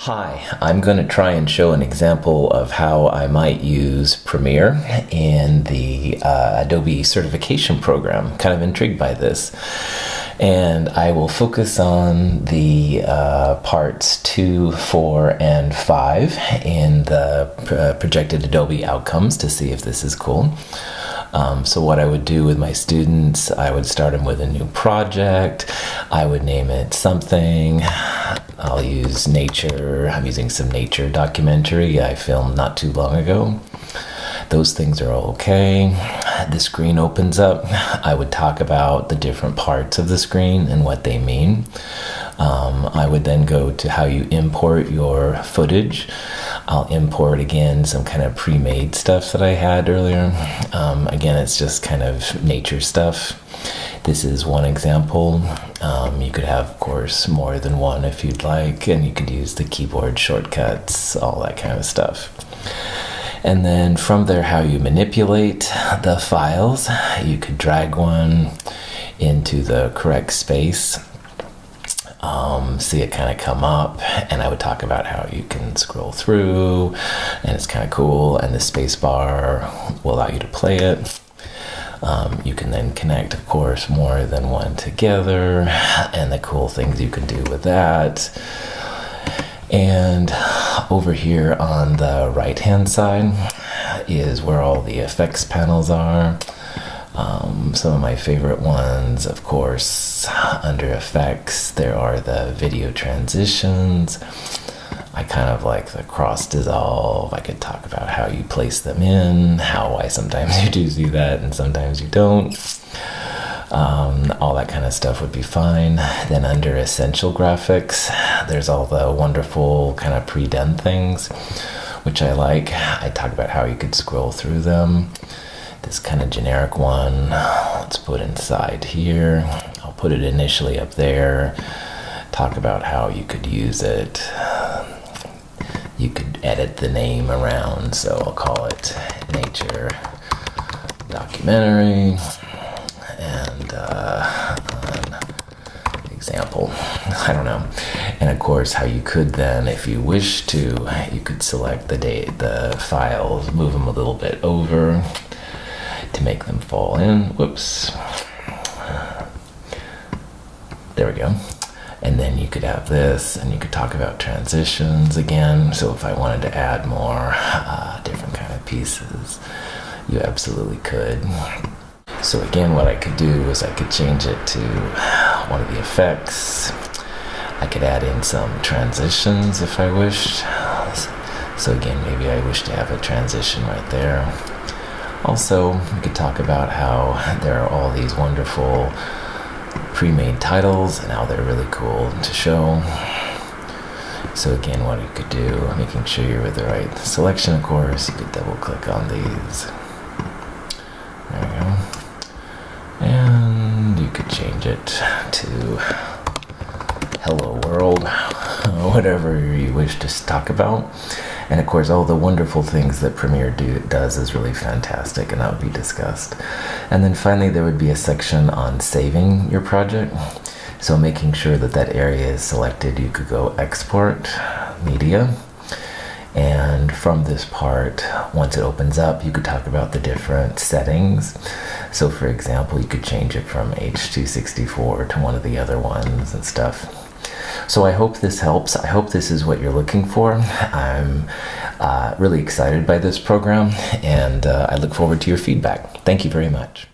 Hi, I'm going to try and show an example of how I might use Premiere in the Adobe certification program. Kind of intrigued by this. And I will focus on the parts 2, 4, and 5 in the projected Adobe outcomes to see if this is cool. So what I would do with my students, I would start them with a new project. I would name it something. I'll use nature. I'm using some nature documentary I filmed not too long ago. Those things are all okay. The screen opens up. I would talk about the different parts of the screen and what they mean. I would then go to how you import your footage. I'll import again some kind of pre-made stuff that I had earlier. Again, it's just kind of nature stuff. This is one example. You could have, of course, more than one if you'd like, and you could use the keyboard shortcuts, all that kind of stuff. And then from there, how you manipulate the files. You could drag one into the correct space. See it kind of come up, and I would talk about how you can scroll through, and it's kind of cool, and the space bar will allow you to play it. You can then connect, of course, more than one together, and the cool things you can do with that. And over here on the right hand side is where all the effects panels are. Some of my favorite ones, of course, under effects, there are the video transitions. I kind of like the cross dissolve. I could talk about how you place them in, how I sometimes you do that and sometimes you don't. All that kind of stuff would be fine. Then under essential graphics, there's all the wonderful kind of pre-done things, which I like. I talk about how you could scroll through them. This kind of generic one, let's put inside here. I'll put it initially up there. Talk about how you could use it. You could edit the name around, so I'll call it Nature Documentary and example. I don't know. And of course, how you could then, if you wish to, you could select the files, move them a little bit over to make them fall in. Whoops. There we go. And then you could have this, and you could talk about transitions again. So if I wanted to add more different kind of pieces, you absolutely could. So again, what I could do is I could change it to one of the effects. I could add in some transitions if I wished. So again, maybe I wish to have a transition right there. Also, we could talk about how there are all these wonderful pre-made titles and how they're really cool to show. So again, what you could do, making sure you're with the right selection, of course, you could double click on these. There we go. And you could change it to Hello World, whatever you wish to talk about. And of course, all the wonderful things that Premiere does is really fantastic, and that would be discussed. And then finally, there would be a section on saving your project. So making sure that that area is selected, you could go Export, Media. And from this part, once it opens up, you could talk about the different settings. So for example, you could change it from H.264 to one of the other ones and stuff. So I hope this helps. I hope this is what you're looking for. I'm really excited by this program, and I look forward to your feedback. Thank you very much.